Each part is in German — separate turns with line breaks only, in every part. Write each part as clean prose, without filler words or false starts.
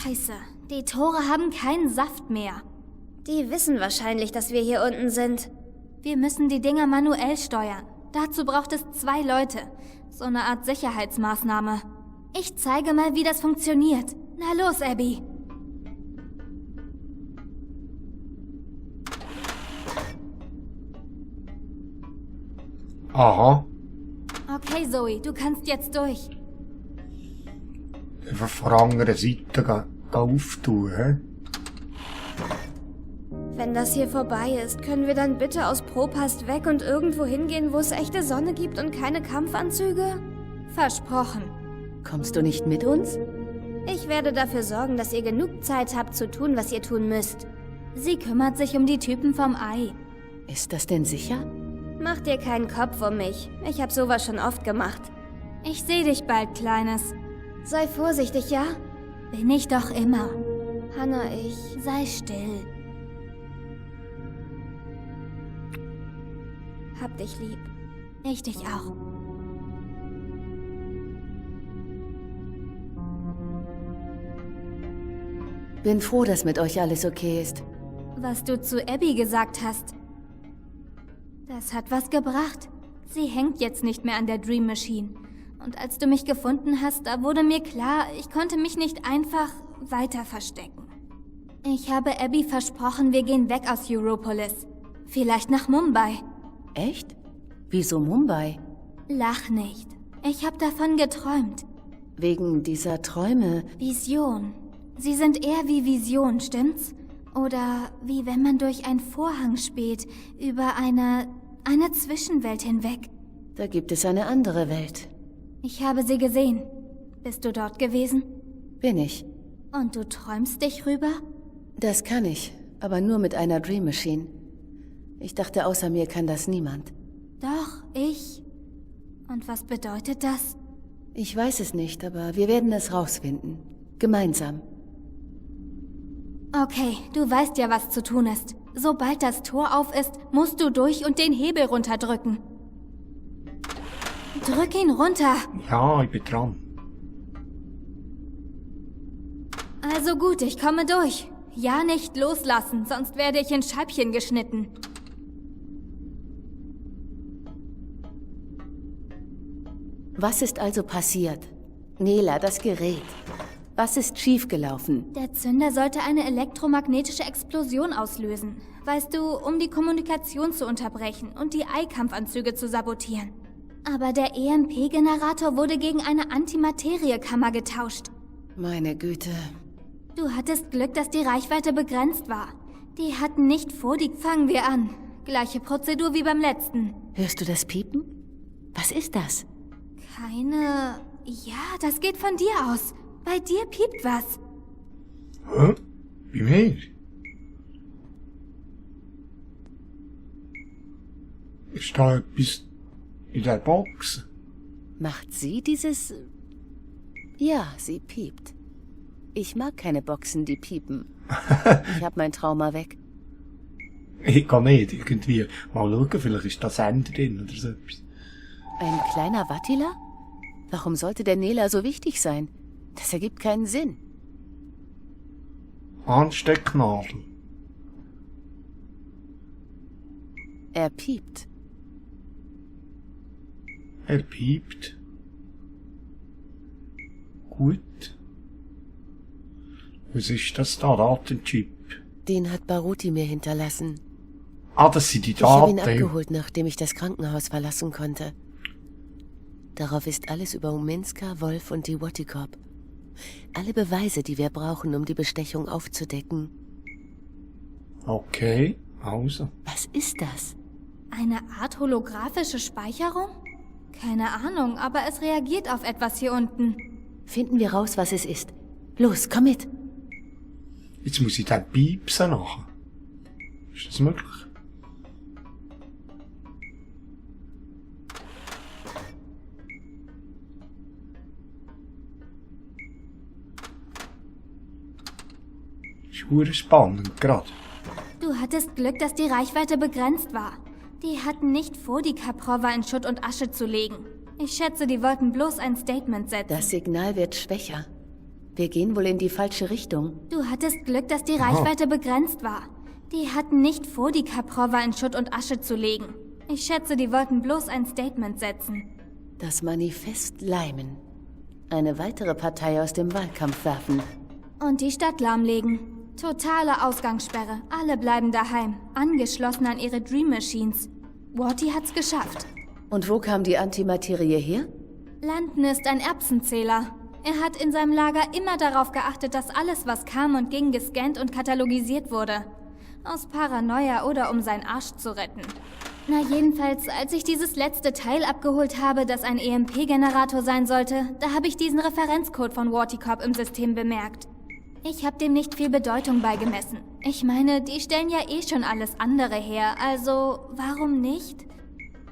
Scheiße, die Tore haben keinen Saft mehr.
Die wissen wahrscheinlich, dass wir hier unten sind.
Wir müssen die Dinger manuell steuern. Dazu braucht es 2 Leute. So eine Art Sicherheitsmaßnahme. Ich zeige mal, wie das funktioniert. Na los, Abby.
Aha.
Okay, Zoe, du kannst jetzt durch.
Einfach von der anderen Seite auftun, hä?
Wenn das hier vorbei ist, können wir dann bitte aus Propast weg und irgendwo hingehen, wo es echte Sonne gibt und keine Kampfanzüge?
Versprochen.
Kommst du nicht mit uns?
Ich werde dafür sorgen, dass ihr genug Zeit habt zu tun, was ihr tun müsst.
Sie kümmert sich um die Typen vom Ei.
Ist das denn sicher?
Mach dir keinen Kopf um mich. Ich habe sowas schon oft gemacht.
Ich sehe dich bald, Kleines.
Sei vorsichtig, ja?
Bin ich doch immer.
Hannah, ich...
Sei still.
hab dich lieb.
Ich dich auch.
Bin froh, dass mit euch alles okay ist.
Was du zu Abby gesagt hast, das hat was gebracht. Sie hängt jetzt nicht mehr an der Dream Machine. Und als du mich gefunden hast, da wurde mir klar, ich konnte mich nicht einfach weiter verstecken. Ich habe Abby versprochen, wir gehen weg aus Europolis. Vielleicht nach Mumbai.
Echt? Wieso Mumbai?
Lach nicht. Ich habe davon geträumt.
Wegen dieser Träume?
Vision. Sie sind eher wie Vision, stimmt's? Oder wie wenn man durch einen Vorhang späht, über eine Zwischenwelt hinweg.
Da gibt es eine andere Welt.
Ich habe sie gesehen. Bist du dort gewesen?
Bin ich.
Und du träumst dich rüber?
Das kann ich, aber nur mit einer Dream Machine. Ich dachte, außer mir kann das niemand.
Doch, ich. Und was bedeutet das?
Ich weiß es nicht, aber wir werden es rausfinden. Gemeinsam.
Okay, du weißt ja, was zu tun ist. Sobald das Tor auf ist, musst du durch und den Hebel runterdrücken. Drück ihn runter.
Ja, ich bin dran.
Also gut, ich komme durch. Ja, nicht loslassen, sonst werde ich in Scheibchen geschnitten.
Was ist also passiert? Nela, das Gerät. Was ist schiefgelaufen?
Der Zünder sollte eine elektromagnetische Explosion auslösen. Weißt du, um die Kommunikation zu unterbrechen und die Ei-Kampfanzüge zu sabotieren. Aber der EMP-Generator wurde gegen eine Antimateriekammer getauscht.
Meine Güte.
Du hattest Glück, dass die Reichweite begrenzt war. Die hatten nicht vor, Fangen wir an. Gleiche Prozedur wie beim letzten.
Hörst du das Piepen? Was ist das?
Keine... Ja, das geht von dir aus. Bei dir piept was.
Hä? Bei mir? Ist da etwas in der Box?
Macht sie dieses... Ja, sie piept. Ich mag keine Boxen, die piepen. Ich hab mein Trauma weg.
Ich kann nicht, irgendwie. Mal schauen, vielleicht ist da Sender drin oder so etwas.
Ein kleiner Wattila? Warum sollte der Nela so wichtig sein? Das ergibt keinen Sinn.
Anstecknadel.
Er piept.
Er piept. Gut. Was ist das da? Datenchip.
Den hat Baruti mir hinterlassen.
Ah, das sind die
Ich habe ihn
Daten.
abgeholt, nachdem ich das Krankenhaus verlassen konnte. Darauf ist alles über Uminska, Wolf und die Wottikorp. Alle Beweise, die wir brauchen, um die Bestechung aufzudecken.
Okay, also.
Was ist das?
Eine Art holographische Speicherung? Keine Ahnung, aber es reagiert auf etwas hier unten.
Finden wir raus, was es ist. Los, komm mit.
Jetzt muss ich den piepsen nachher. Ist das möglich? Ist verdammt spannend gerade.
Du hattest Glück, dass die Reichweite begrenzt war. Die hatten nicht vor, die Kaprova in Schutt und Asche zu legen. Ich schätze, die wollten bloß ein Statement setzen.
Das Signal wird schwächer. Wir gehen wohl in die falsche Richtung.
Du hattest Glück, dass die Reichweite begrenzt war. Die hatten nicht vor, die Kaprova in Schutt und Asche zu legen. Ich schätze, die wollten bloß ein Statement setzen.
Das Manifest leimen. Eine weitere Partei aus dem Wahlkampf werfen.
Und die Stadt lahmlegen. Totale Ausgangssperre. Alle bleiben daheim. Angeschlossen an ihre Dream Machines. Watty hat's geschafft.
Und wo kam die Antimaterie her?
Landen ist ein Erbsenzähler. Er hat in seinem Lager immer darauf geachtet, dass alles, was kam und ging, gescannt und katalogisiert wurde. Aus Paranoia oder um seinen Arsch zu retten. Na jedenfalls, als ich dieses letzte Teil abgeholt habe, das ein EMP-Generator sein sollte, da habe ich diesen Referenzcode von Watty Corp im System bemerkt. Ich habe dem nicht viel Bedeutung beigemessen. Ich meine, die stellen ja eh schon alles andere her, also warum nicht?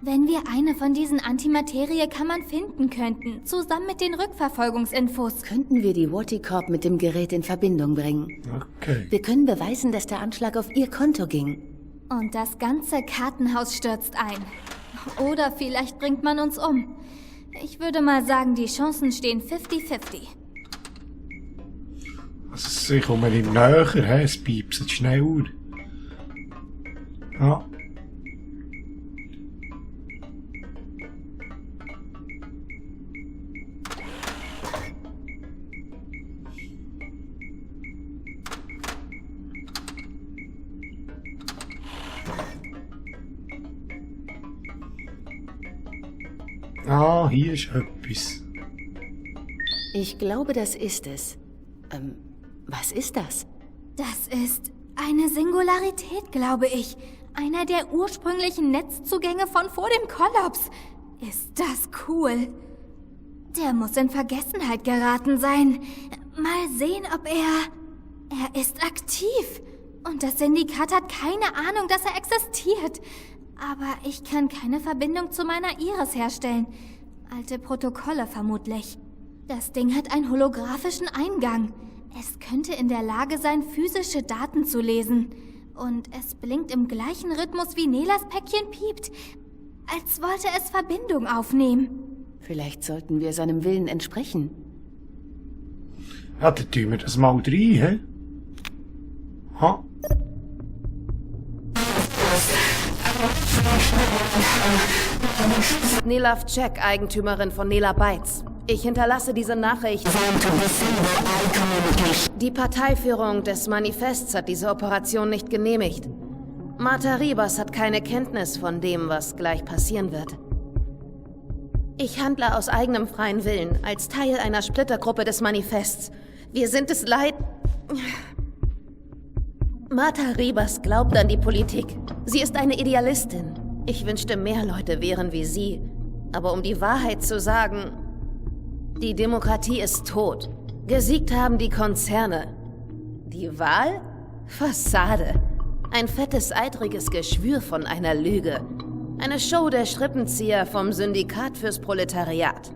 Wenn wir eine von diesen Antimaterie-Kammern finden könnten, zusammen mit den Rückverfolgungsinfos.
Könnten wir die Watty Corp mit dem Gerät in Verbindung bringen.
Okay.
Wir können beweisen, dass der Anschlag auf ihr Konto ging.
Und das ganze Kartenhaus stürzt ein. Oder vielleicht bringt man uns um. Ich würde mal sagen, die Chancen stehen 50-50.
Also ich komme nicht näher, es piepst schnell. Ja. Ah, hier ist etwas.
Ich glaube, das ist es. Was ist das?
Das ist eine Singularität, glaube ich. Einer der ursprünglichen Netzzugänge von vor dem Kollaps. Ist das cool. Der muss in Vergessenheit geraten sein. Mal sehen, ob Er ist aktiv. Und das Syndikat hat keine Ahnung, dass er existiert. Aber ich kann keine Verbindung zu meiner Iris herstellen. Alte Protokolle vermutlich. Das Ding hat einen holographischen Eingang. Es könnte in der Lage sein, physische Daten zu lesen. Und es blinkt im gleichen Rhythmus, wie Nelas Päckchen piept. Als wollte es Verbindung aufnehmen.
Vielleicht sollten wir seinem Willen entsprechen.
Ja, dann tun wir das mal rein, hä? Ha?
Nela Check, Eigentümerin von Nela Bytes. Ich hinterlasse diese Nachricht. Die Parteiführung des Manifests hat diese Operation nicht genehmigt. Martha Ribas hat keine Kenntnis von dem, was gleich passieren wird. Ich handle aus eigenem freien Willen, als Teil einer Splittergruppe des Manifests. Wir sind es leid... Martha Ribas glaubt an die Politik. Sie ist eine Idealistin. Ich wünschte, mehr Leute wären wie sie. Aber um die Wahrheit zu sagen, die Demokratie ist tot. Gesiegt haben die Konzerne. Die Wahl? Fassade. Ein fettes, eitriges Geschwür von einer Lüge. Eine Show der Strippenzieher vom Syndikat fürs Proletariat.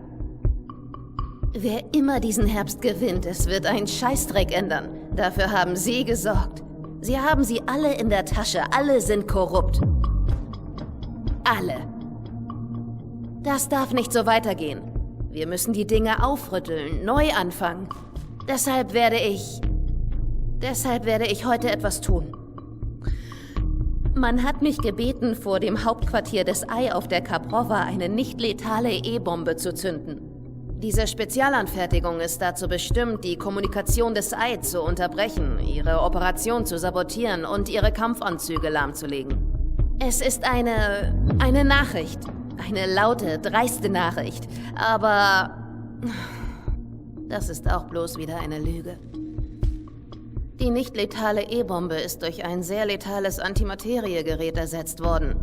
Wer immer diesen Herbst gewinnt, es wird einen Scheißdreck ändern. Dafür haben Sie gesorgt. Sie haben sie alle in der Tasche. Alle sind korrupt. Alle. Das darf nicht so weitergehen. Wir müssen die Dinge aufrütteln, neu anfangen. Deshalb werde ich heute etwas tun. Man hat mich gebeten, vor dem Hauptquartier des Ei auf der Kaprova eine nicht letale E-Bombe zu zünden. Diese Spezialanfertigung ist dazu bestimmt, die Kommunikation des Ei zu unterbrechen, ihre Operation zu sabotieren und ihre Kampfanzüge lahmzulegen. Es ist eine Nachricht. Eine laute, dreiste Nachricht. Aber das ist auch bloß wieder eine Lüge. Die nicht letale E-Bombe ist durch ein sehr letales Antimateriegerät ersetzt worden.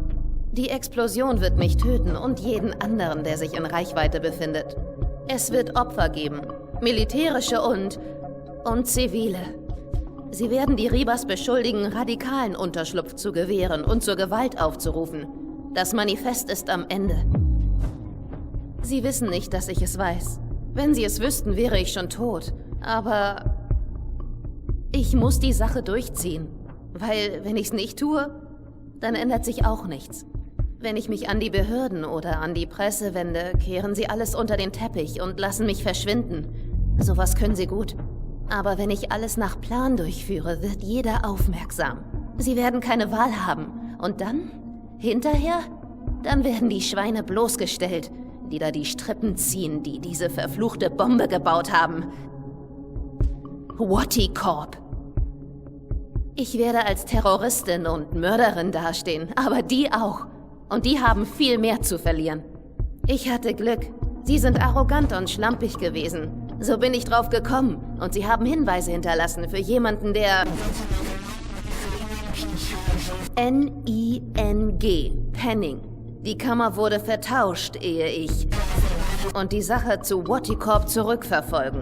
Die Explosion wird mich töten und jeden anderen, der sich in Reichweite befindet. Es wird Opfer geben. Militärische und zivile. Sie werden die Ribas beschuldigen, radikalen Unterschlupf zu gewähren und zur Gewalt aufzurufen. Das Manifest ist am Ende. Sie wissen nicht, dass ich es weiß. Wenn Sie es wüssten, wäre ich schon tot. Aber ich muss die Sache durchziehen. Weil, wenn ich es nicht tue, dann ändert sich auch nichts. Wenn ich mich an die Behörden oder an die Presse wende, kehren sie alles unter den Teppich und lassen mich verschwinden. Sowas können sie gut. Aber wenn ich alles nach Plan durchführe, wird jeder aufmerksam. Sie werden keine Wahl haben. Und dann? Hinterher? Dann werden die Schweine bloßgestellt, die da die Strippen ziehen, die diese verfluchte Bombe gebaut haben. WATICORP. Ich werde als Terroristin und Mörderin dastehen, aber die auch. Und die haben viel mehr zu verlieren. Ich hatte Glück. Sie sind arrogant und schlampig gewesen. So bin ich drauf gekommen. Und sie haben Hinweise hinterlassen für jemanden, der... N-I-N-G. Penning. Die Kammer wurde vertauscht, ehe ich... Und die Sache zu WATICORP zurückverfolgen.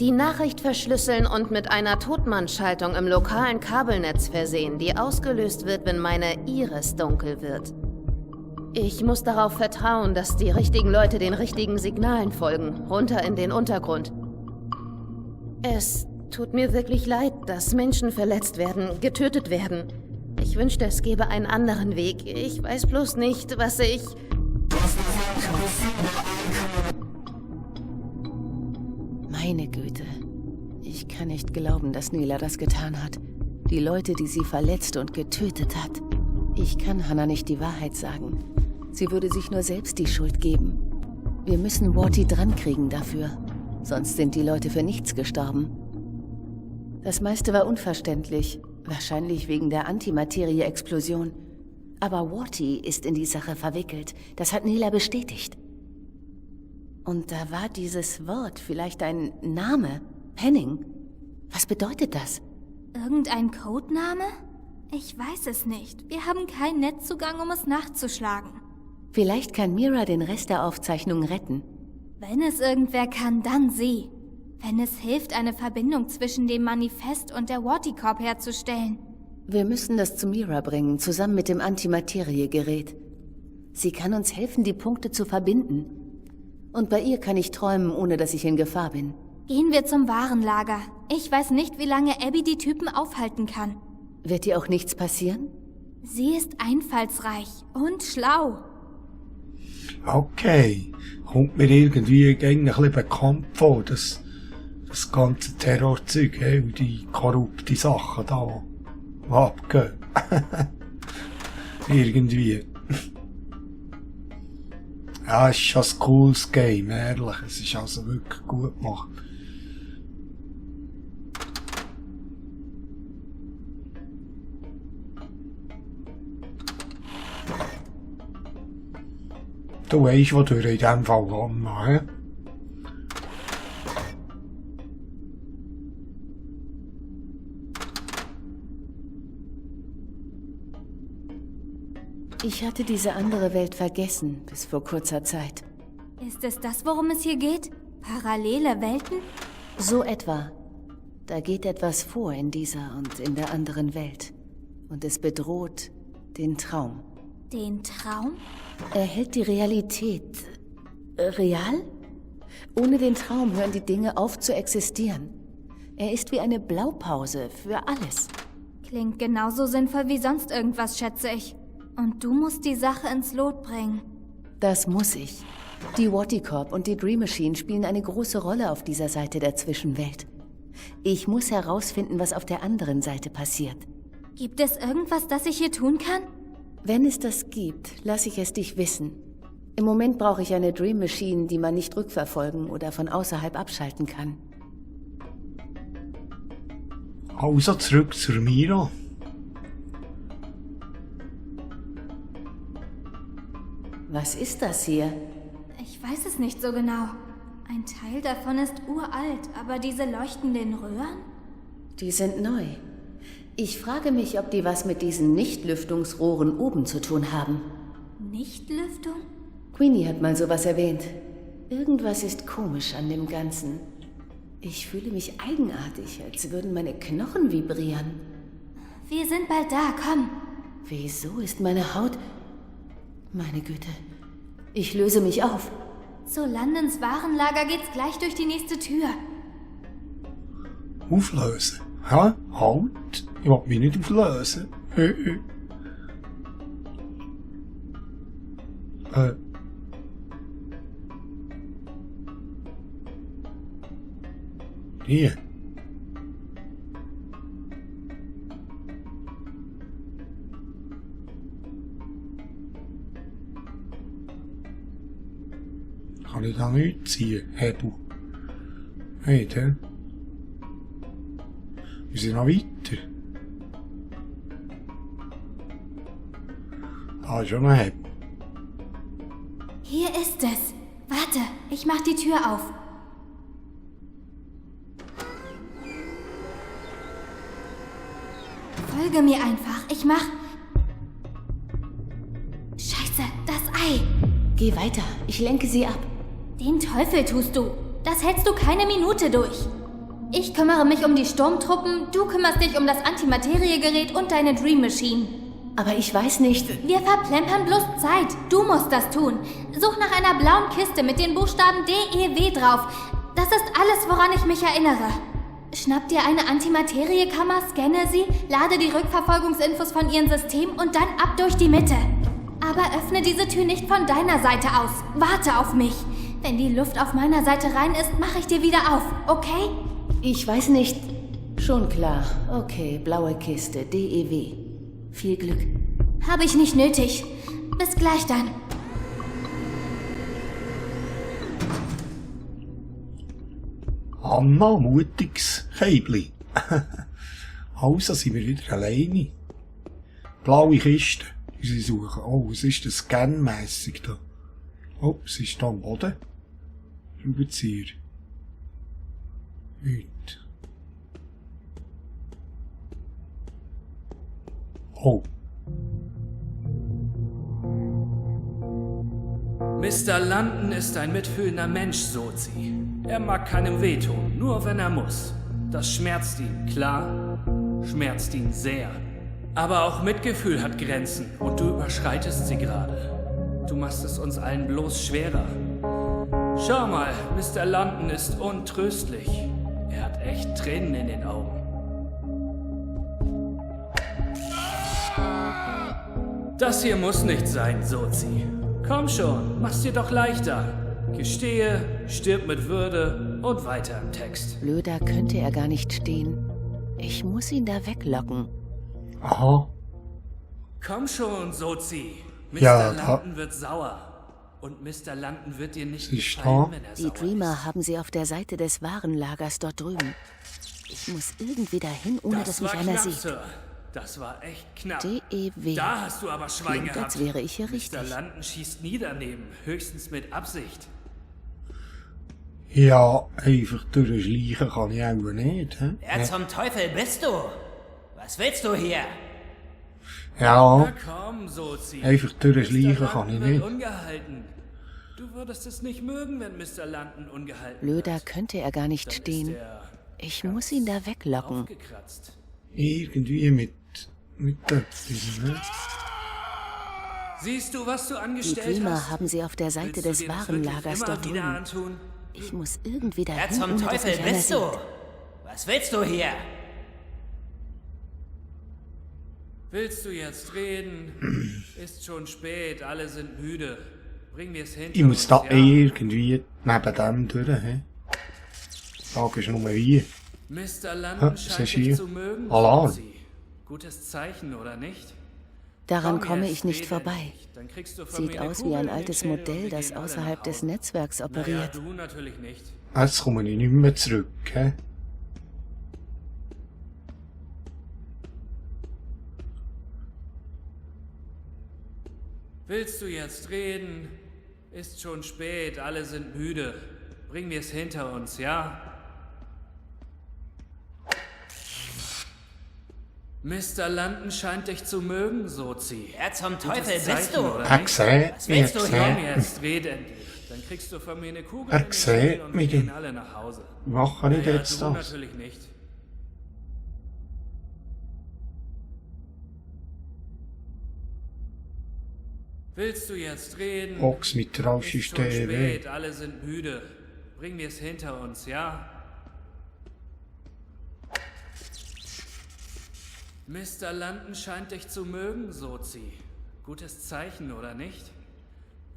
Die Nachricht verschlüsseln und mit einer Totmannschaltung im lokalen Kabelnetz versehen, die ausgelöst wird, wenn meine Iris dunkel wird. Ich muss darauf vertrauen, dass die richtigen Leute den richtigen Signalen folgen, runter in den Untergrund. Es tut mir wirklich leid, dass Menschen verletzt werden, getötet werden. Ich wünschte, es gäbe einen anderen Weg. Ich weiß bloß nicht, was ich...
Meine Güte. Ich kann nicht glauben, dass Nela das getan hat. Die Leute, die sie verletzt und getötet hat. Ich kann Hannah nicht die Wahrheit sagen. Sie würde sich nur selbst die Schuld geben. Wir müssen Wati drankriegen dafür. Sonst sind die Leute für nichts gestorben. Das meiste war unverständlich. Wahrscheinlich wegen der Antimaterie-Explosion. Aber Wati ist in die Sache verwickelt. Das hat Nela bestätigt. Und da war dieses Wort, vielleicht ein Name. Penning. Was bedeutet das?
Irgendein Codename? Ich weiß es nicht. Wir haben keinen Netzzugang, um es nachzuschlagen.
Vielleicht kann Mira den Rest der Aufzeichnung retten.
Wenn es irgendwer kann, dann sie. Wenn es hilft, eine Verbindung zwischen dem Manifest und der WATICORP herzustellen.
Wir müssen das zu Mira bringen, zusammen mit dem Antimaterie-Gerät. Sie kann uns helfen, die Punkte zu verbinden. Und bei ihr kann ich träumen, ohne dass ich in Gefahr bin.
Gehen wir zum Warenlager. Ich weiß nicht, wie lange Abby die Typen aufhalten kann.
Wird ihr auch nichts passieren?
Sie ist einfallsreich und schlau.
Okay. Kommt mir irgendwie ein bisschen bekannt vor, das ganze Terrorzeug, hey, und die korrupte Sachen da, die abgehen. Irgendwie. Ja, es ist schon ein cooles Game, ehrlich. Es ist also wirklich gut gemacht. Du weißt, was du in diesem Fall machen.
Ich hatte diese andere Welt vergessen, bis vor kurzer Zeit.
Ist es das, worum es hier geht? Parallele Welten?
So etwa. Da geht etwas vor in dieser und in der anderen Welt. Und es bedroht den Traum.
Den Traum?
Er hält die Realität real? Ohne den Traum hören die Dinge auf zu existieren. Er ist wie eine Blaupause für alles.
Klingt genauso sinnvoll wie sonst irgendwas, schätze ich. Und du musst die Sache ins Lot bringen.
Das muss ich. Die WATICORP und die Dream Machine spielen eine große Rolle auf dieser Seite der Zwischenwelt. Ich muss herausfinden, was auf der anderen Seite passiert.
Gibt es irgendwas, das ich hier tun kann?
Wenn es das gibt, lasse ich es dich wissen. Im Moment brauche ich eine Dream Machine, die man nicht rückverfolgen oder von außerhalb abschalten kann.
Also zurück zur Mira.
Was ist das hier?
Ich weiß es nicht so genau. Ein Teil davon ist uralt, aber diese leuchtenden Röhren?
Die sind neu. Ich frage mich, ob die was mit diesen Nichtlüftungsrohren oben zu tun haben.
Nichtlüftung?
Queenie hat mal sowas erwähnt. Irgendwas ist komisch an dem Ganzen. Ich fühle mich eigenartig, als würden meine Knochen vibrieren.
Wir sind bald da, komm.
Wieso ist meine Haut... Meine Güte. Ich löse mich auf.
Zu Londons Warenlager geht's gleich durch die nächste Tür.
Auflösen? Hä? Halt? Ich will mich nicht auflösen. Hier. Kann ich da nichts ziehen? Hebel. Hey, der. Wir sind noch weiter. Da ist schon ein Hebel.
Hier ist es. Warte, ich mach die Tür auf. Folge mir einfach. Ich mach... Scheiße, das Ei.
Geh weiter, ich lenke sie ab.
Den Teufel tust du. Das hältst du keine Minute durch. Ich kümmere mich um die Sturmtruppen, du kümmerst dich um das Antimateriegerät und deine Dream Machine.
Aber ich weiß nicht...
Wir verplempern bloß Zeit. Du musst das tun. Such nach einer blauen Kiste mit den Buchstaben DEW drauf. Das ist alles, woran ich mich erinnere. Schnapp dir eine Antimateriekammer, scanne sie, lade die Rückverfolgungsinfos von ihrem System und dann ab durch die Mitte. Aber öffne diese Tür nicht von deiner Seite aus. Warte auf mich. Wenn die Luft auf meiner Seite rein ist, mache ich dir wieder auf, okay?
Ich weiß nicht... Schon klar. Okay, blaue Kiste, DEW. Viel Glück.
Habe ich nicht nötig. Bis gleich dann.
Anna, mutiges Keibli. Also sind wir wieder alleine. Blaue Kiste. Sie suchen. Oh, was ist das scannmässig da? Oh, es ist da am Boden. Schraubenzieher. Heute. Oh.
Mr. London ist ein mitfühlender Mensch, Sozi. Er mag keinem wehtun, nur wenn er muss. Das schmerzt ihn, klar? Schmerzt ihn sehr. Aber auch Mitgefühl hat Grenzen und du überschreitest sie gerade. Du machst es uns allen bloß schwerer. Schau mal, Mr. London ist untröstlich. Er hat echt Tränen in den Augen. Das hier muss nicht sein, Sozi. Komm schon, mach's dir doch leichter. Gestehe, stirb mit Würde und weiter im Text.
Blöder könnte er gar nicht stehen. Ich muss ihn da weglocken.
Aha.
Komm schon, Sozi. Mr.
Ja,
London wird sauer. Und Mr. London wird dir nicht
Sie ist
gefallen,
da.
wenn er
Die
sauer
Dreamer
ist.
haben sie auf der Seite des Warenlagers dort drüben. Ich muss irgendwie dahin, ohne dass mich
war
einer
knapp,
sieht.
Sir. Das war echt knapp.
DEW.
Da hast du aber Schwein
Klingt,
gehabt.
als wäre ich hier
Mr.
richtig.
London schießt nie daneben, höchstens mit Absicht.
Ja, einfach durchschleichen kann ich auch nicht. He?
Wer zum Teufel bist du? Was willst du hier?
Ja,
Na komm, Sozi.
einfach durchschleichen
Mr.
kann ich
London wird
nicht.
ungehalten. Du würdest es nicht mögen, wenn Mr. London ungehalten
Blöder
wird.
könnte er gar nicht
Dann
stehen.
ist er
Ich muss ihn da weglocken.
aufgekratzt.
Irgendwie mit etwas, ne?
Siehst du, was du
Die
angestellt
Dreamer
hast?
haben sie auf der Seite
Willst du
des
dir das wirklich
Warenlagers
immer
dort
wieder
drüben.
antun?
Ich muss irgendwie
Wer
dahin,
zum
ohne dass
Teufel
mich einer
bist du?
sieht.
Was willst du hier?
Willst du jetzt reden? Ist schon spät, alle sind müde. Bring mir's hinter
Ich muss
uns,
da
ja?
irgendwie neben dem durch, he? Die Frage ist nur wie.
Mr.
Ha,
London
was
scheint
ist hier?
dich zu mögen.
Alarm.
Sozi. Gutes Zeichen, oder nicht?
Daran
Komm
komme
jetzt,
ich nicht
rede
vorbei.
nicht. Dann kriegst du von
Sieht
mir eine
aus wie
Kugel
ein
in den
altes
Schädel und
Modell,
wir
das
gehen alle
außerhalb
nach
des
Hause.
Netzwerks
Naja,
operiert.
du natürlich nicht.
Jetzt komme ich nicht mehr zurück, he?
Willst du jetzt reden? Ist schon spät, alle sind müde. Bring mir's hinter uns, ja? Mr. London scheint dich zu mögen, Sozi.
Wer zum
Gutes
Teufel bist
Zeichen,
du?
oder
Er
nicht?
sieht
Was
mich,
willst du hier?
Komm jetzt, red endlich. Dann kriegst du von mir eine Kugel
Er
in den
sieht
Schädel und wir
mich.
gehen alle nach Hause.
Wie mache ich
Naja,
jetzt
du
das?
natürlich nicht. Willst du jetzt reden?
Ochs mit
Ist schon
Rauschsystem.
spät, alle sind müde. Bring mir's hinter uns, ja? Mr. London scheint dich zu mögen, Sozi. Gutes Zeichen, oder nicht?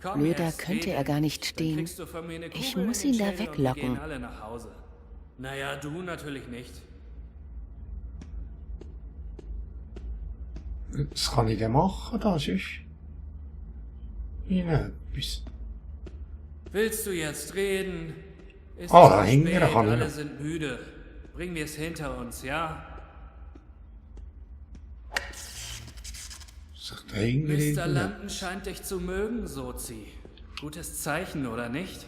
Komm
Blöder
jetzt,
könnte
rede
er gar nicht
endlich.
stehen.
Dann kriegst du von mir eine
Ich
Kugel
muss
in den
ihn da
Schädel und wir
weglocken.
gehen alle nach Hause. Naja, du natürlich nicht.
Was kann ich denn machen da sonst? Etwas.
Willst du jetzt reden? Ist
Ah,
es
da
zu
hinten
spät?
kann ich
Alle
noch.
sind müde. Bringen wir es hinter uns, ja?
Sich da hinten
Mr.
irgendwas.
London scheint dich zu mögen, Sozi. Gutes Zeichen, oder nicht?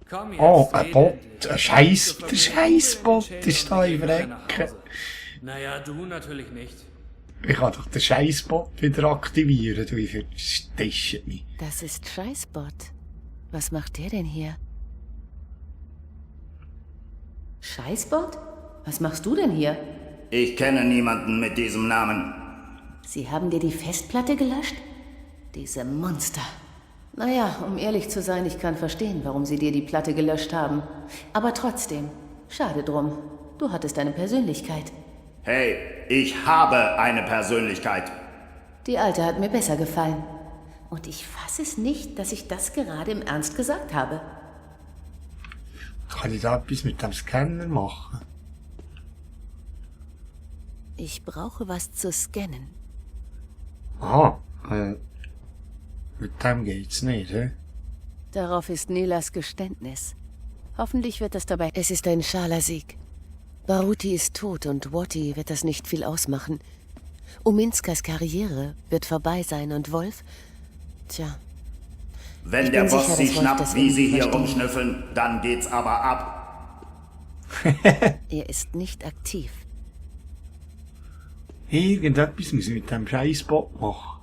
Komm jetzt,
Oh, ein
red
Bot.
endlich.
Ein Scheiß,
Du
der
vermisst
Scheißbot
den Schädel
ist
und
da
wir
im
gehen alle nach
Recken.
Hause. Naja, du natürlich nicht.
Ich kann doch den Scheißbot wieder aktivieren, du verstehst mich.
Das ist Scheißbot. Was macht der denn hier? Scheißbot? Was machst du denn hier?
Ich kenne niemanden mit diesem Namen.
Sie haben dir die Festplatte gelöscht? Diese Monster. Naja, um ehrlich zu sein, ich kann verstehen, warum sie dir die Platte gelöscht haben. Aber trotzdem, schade drum. Du hattest eine Persönlichkeit.
Hey, ich habe eine Persönlichkeit.
Die alte hat mir besser gefallen. Und ich fasse es nicht, dass ich das gerade im Ernst gesagt habe.
Kann ich da etwas mit dem Scanner machen?
Ich brauche was zu scannen.
Aha, mit dem geht's nicht, hä?
Darauf ist Nilas Geständnis. Hoffentlich wird das dabei... Es ist ein schaler Sieg. Baruti ist tot und Wati wird das nicht viel ausmachen. Uminskas Karriere wird vorbei sein und Wolf... Tja,
Wenn
Ich
der
bin
Boss
sicher,
sie
dass Wolf
schnappt,
das
wie sie
irgendwie
hier
verstehen.
rumschnüffeln, dann geht's aber ab.
er ist nicht aktiv.
Irgendetwas muss ich mit dem Scheißbot machen.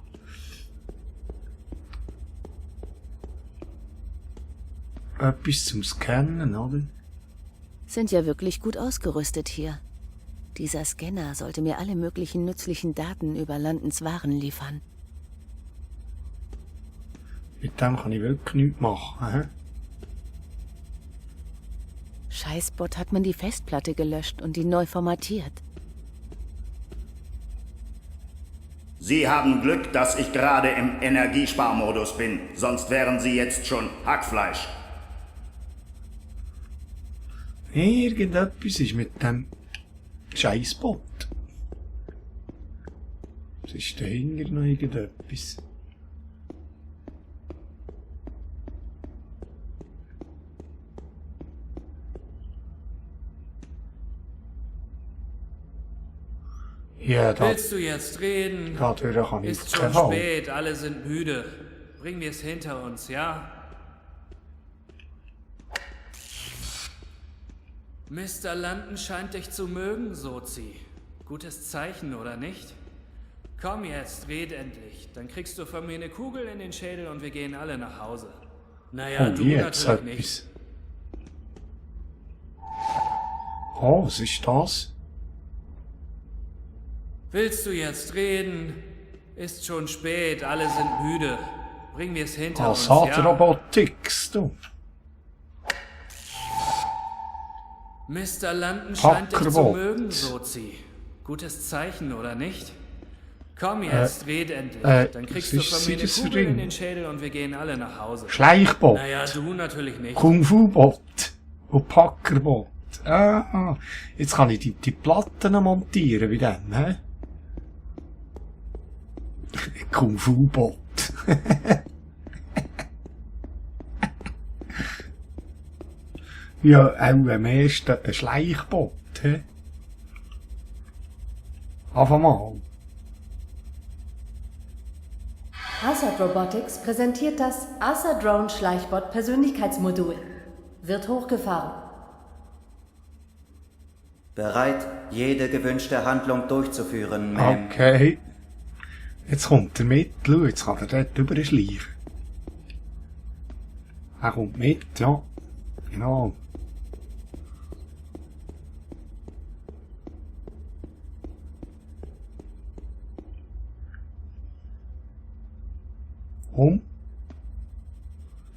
Etwas zum Scannen, oder?
Sind ja wirklich gut ausgerüstet hier. Dieser Scanner sollte mir alle möglichen nützlichen Daten über Landens Waren liefern.
Mit dem kann ich wirklich nichts machen, hä?
Scheißbot hat man die Festplatte gelöscht und die neu formatiert.
Sie haben Glück, dass ich gerade im Energiesparmodus bin, sonst wären Sie jetzt schon Hackfleisch.
Irgendetwas ist mit dem Scheißbot. Was ist dahinter noch irgendetwas? Ja, da
Willst du jetzt reden?
dadurch kann ich
Ist
keinen
schon
Fall.
spät, alle sind müde. Bringen wir es hinter uns, ja? Mr. London scheint dich zu mögen, Sozi. Gutes Zeichen, oder nicht? Komm jetzt, red endlich. Dann kriegst du von mir eine Kugel in den Schädel und wir gehen alle nach Hause. Naja,
Oh,
du
jetzt
natürlich nicht.
etwas. Oh, was ist das?
Willst du jetzt reden? Ist schon spät, alle sind müde. Bringen wir es hinter uns, ja?
Assad-Robotics, du.
Mr. London scheint dich zu
Hackerbot.
mögen, Sozi. Gutes Zeichen, oder nicht? Komm jetzt, red endlich. Dann kriegst du
was
von
ist
mir eine
das für
Kugel in
Ding?
den Schädel und wir gehen alle nach Hause.
Schleichbot.
Naja, du natürlich nicht.
Kung-Fu-Bot. Und Packerbot. Ah, jetzt kann ich die Platten montieren bei dem, hä? Kung-Fu-Bot. Ja, auch am ersten ein Schleichbot, hä? Einfach mal.
Assad Robotics präsentiert das Assad Drone Schleichbot Persönlichkeitsmodul. Wird hochgefahren.
Bereit, jede gewünschte Handlung durchzuführen, Ma'am.
Okay. Jetzt kommt er mit. Schau, jetzt kann er dort überschleichen. Er kommt mit, ja. Genau.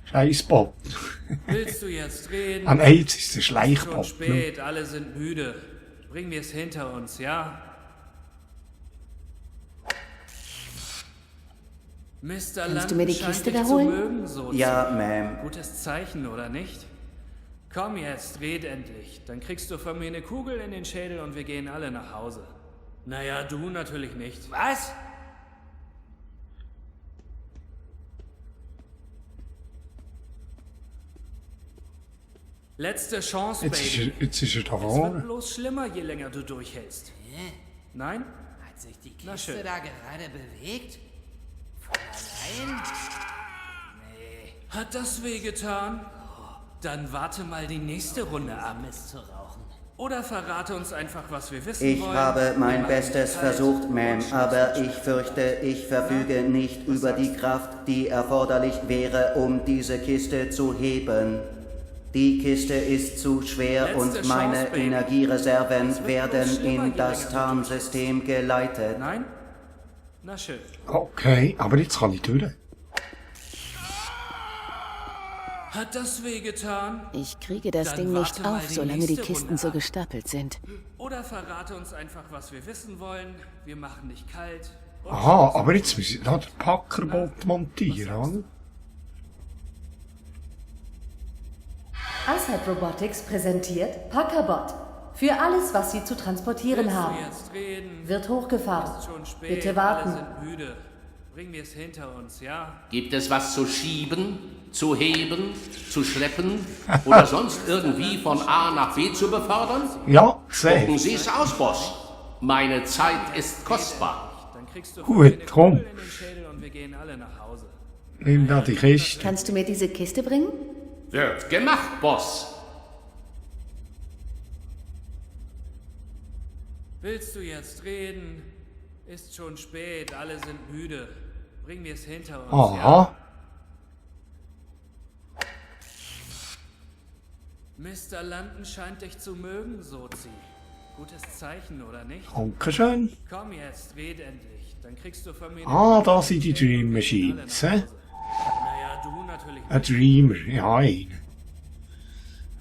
Scheißbot.
Willst du jetzt reden?
Ah nein, jetzt ist der
Ist schon
Schleichbot.
spät, alle sind müde. Bringen wir es hinter uns, ja? Mr.
Kannst du mir die
London scheint
Kiste
dich
da
zu
holen?
mögen, Sozi.
Ja, Ma'am.
Gutes Zeichen, oder nicht? Komm jetzt, red endlich. Dann kriegst du von mir eine Kugel in den Schädel und wir gehen alle nach Hause. Naja, du natürlich nicht.
Was?
Letzte Chance,
Jetzt
Baby.
ist er da
Es wird
vorne.
bloß schlimmer, je länger du durchhältst. Nein?
Hat sich die
Na
Kiste
schön.
da gerade bewegt? Von allein? Nee.
Hat das wehgetan? Dann warte mal die nächste Runde ab.
Mist zu rauchen.
Oder verrate uns einfach, was wir wissen
Ich
wollen.
habe
Wir
mein
machen
Bestes
dich kalt
versucht,
und
Ma'am,
Schluss
aber
mit
ich
Schmerz.
fürchte, ich verfüge nicht über die Kraft, die erforderlich wäre, um diese Kiste zu heben. Die Kiste ist zu schwer
Letzte
und
Chance,
meine
Baby.
Energiereserven
Es wird
werden
bloß schlimmer,
in
je
das
länger du
Tarnsystem geleitet.
Nein? Na schön.
Okay, aber jetzt kann ich durch.
Hat das wehgetan?
Ich kriege das
Dann
Ding nicht
warte mal
auf,
die
solange die
nächste
Kisten
Runde
so
ab.
gestapelt sind.
Oder verrate uns einfach, was wir wissen wollen. Wir machen dich kalt. und
Aha,
Schluss
aber
mit
jetzt muss ich da den Packerbot montieren, oder?
Asset Robotics präsentiert Packerbot. Für alles, was Sie zu transportieren
Willst du
haben.
jetzt reden?
Wird hochgefahren.
Ist schon spät.
Bitte
Alle
warten.
sind müde. Bringen wir es hinter uns, ja?
Gibt es was zu schieben, zu heben, zu schleppen oder sonst irgendwie von A nach B zu befördern?
Ja, sehr.
Gucken Sie es aus, Boss. Meine Zeit ist kostbar.
Dann kriegst du
Gut,
von mir eine
komm.
Kugel in den Schädel und wir gehen alle nach Hause.
Nimm da die Kiste.
Kannst du mir diese Kiste bringen?
Wird gemacht, Boss.
Willst du jetzt reden? Ist schon spät, alle sind müde. Bring wir es hinter uns,
Aha.
ja? Mr. London scheint dich zu mögen, Sozi. Gutes Zeichen, oder nicht?
Dankeschön.
Komm jetzt, red endlich. Dann kriegst du von mir...
Ah, da sind die Dream Machines, hä?
Naja, du natürlich
Ein Dreamer, ja, einen.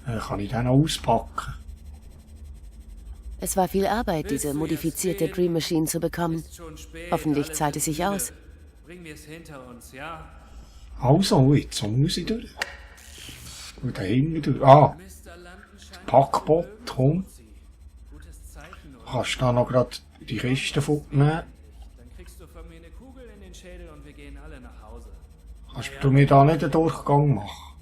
Kann ich den noch auspacken?
Es war viel Arbeit, diese modifizierte Dream Machine zu bekommen.
Ist schon spät,
Hoffentlich
alle
zahlt es
sind
sich
müde.
aus.
Bring wir es hinter uns, ja?
Also, jetzt muss ich durch. Und da hinten durch. Ah,
Mr. London scheint
Packbot, komm.
gutes Zeichen, oder?
Kannst du da noch gerade die Kiste vornehmen?
Dann kriegst du von mir eine Kugel in den Schädel und wir gehen alle nach Hause.
Kannst du mir da nicht einen Durchgang machen?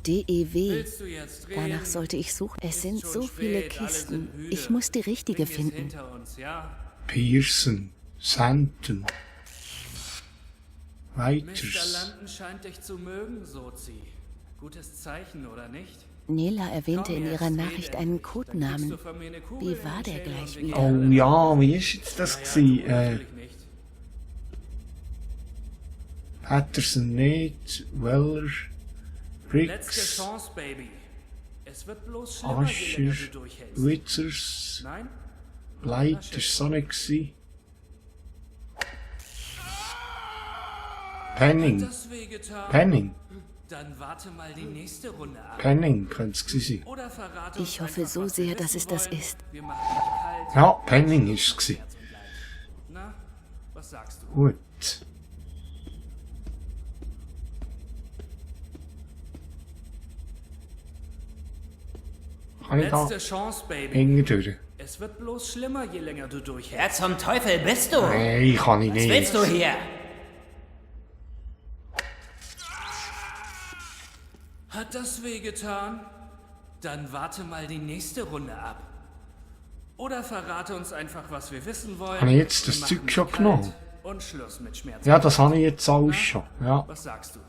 DEW.
Willst du jetzt reden?
Danach sollte ich suchen. Es
Ist
sind
schon
so viele
spät, alle
Kisten.
sind müde.
Ich muss die richtige
Bring wir's
finden.
hinter uns, ja?
Pearson, Santon.
Mr.
Weiters.
London scheint dich zu mögen, Sozi. Gutes Zeichen, oder nicht?
Nela erwähnte
Komm
in ihrer
jetzt,
Nachricht
red
einen
endlich. Dann kriegst
Codenamen.
du von mir eine Kugel
Wie
in
war
den
der
Schädel
gleich
und wir
wieder?
gehen
Oh
alle
ja, wie ist jetzt das
Naja, du
gewesen?
natürlich nicht.
Patterson nicht, Weller,
Letzte
Briggs,
Chance, Baby. Es wird bloß schlimmer, je länger
Ascher,
du durchhältst.
Witzers,
Nein?
Leiter, ist so nicht gewesen. Penning,
Das wehgetan?
Penning,
Dann warte mal die nächste Runde ab.
Penning könnte es gewesen sein.
Oder verrate
Ich
uns
hoffe
einfach,
so
was wir
sehr, dass
wissen
es das
wollen.
ist.
Wir machen dich kalt.
Ja, Penning ist es gewesen.
Na, was sagst du?
Gut. Kann ich da
Letzte Chance, Baby.
hinten durch?
Es wird bloß schlimmer, je länger du durchhältst.
Wer zum Teufel bist du?
Nein, kann ich
Was
nicht.
willst du hier?
Hat das wehgetan? Dann warte mal die nächste Runde ab. Oder verrate uns einfach, was wir wissen wollen.
Habe ich jetzt das
Wir
Zeug
machen
schon
dich
genommen?
kalt Und Schluss mit Schmerz.
Ja, das habe ich jetzt alles schon. Ja.
Was sagst du?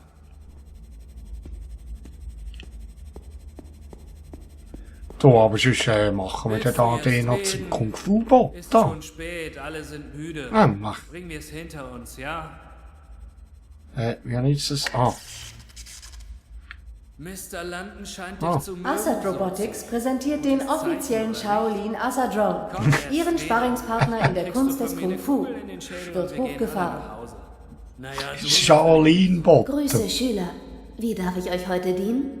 Da, aber sonst machen wir
Willst
dann
du
den
jetzt
noch zum
reden?
Kung-Fu-Bot
Ist
da.
schon spät, alle sind müde.
Mach.
Bringen wir es hinter uns, ja?
Wie habe ich das? Ah,
Mr. London scheint
Ah.
dich zu mögen.
Asset Robotics präsentiert den offiziellen Shaolin Asadrone,
Komm jetzt,
Ihren
reden.
Sparringspartner in der
Kriegst
Kunst
du
des
von mir eine
Kung Fu.
Kugel in den Schädel
Wird
und wir gehen alle
hochgefahren.
nach Hause. Naja, du
Shaolin-Bot.
Grüße, Schüler. Wie darf ich euch heute dienen?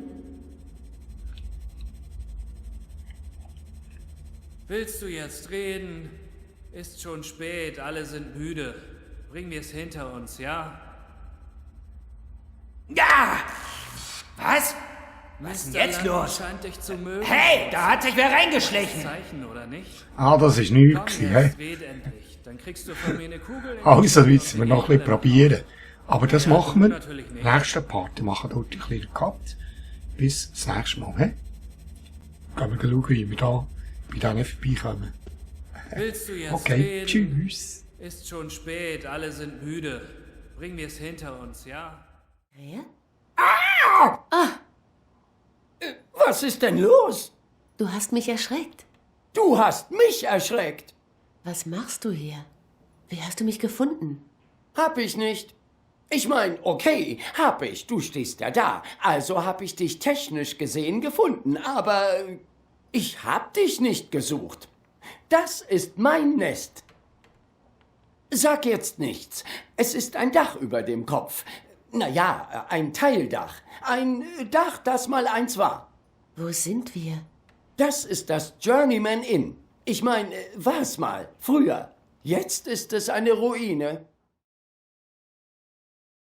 willst du jetzt reden? Ist schon spät, alle sind müde. Bringen wir es hinter uns, ja?
Ja! Was? Was ist denn jetzt los?
Scheint dich zu mögen.
Hey, da hat sich wer reingeschlichen.
Zeichen, oder nicht?
Ah, das ist nichts
Komm
gewesen, hä?
jetzt, red endlich. Dann kriegst du von mir eine Kugel.
Also müssen wir noch ein bisschen probieren. Aber das
Ja,
machen wir
natürlich
im
nicht.
nächsten Part. Wir machen dort ein bisschen Cut. Bis das nächste Mal, hä? Gehen wir schauen, wie wir da bei denen vorbeikommen.
Willst du jetzt
Okay,
reden?
tschüss.
Ist schon spät, alle sind müde. Bringen wir es hinter uns, ja?
Wer?
Was ist denn los?
Du hast mich erschreckt.
Du hast mich erschreckt.
Was machst du hier? Wie hast du mich gefunden?
Hab ich nicht. Ich mein, okay, hab ich. Du stehst ja da. Also hab ich dich technisch gesehen gefunden. Aber ich hab dich nicht gesucht. Das ist mein Nest. Sag jetzt nichts. Es ist ein Dach über dem Kopf. Naja, ein Teildach. Ein Dach, das mal eins war.
Wo sind wir?
Das ist das Journeyman Inn. Ich meine, war's mal, früher. Jetzt ist es eine Ruine.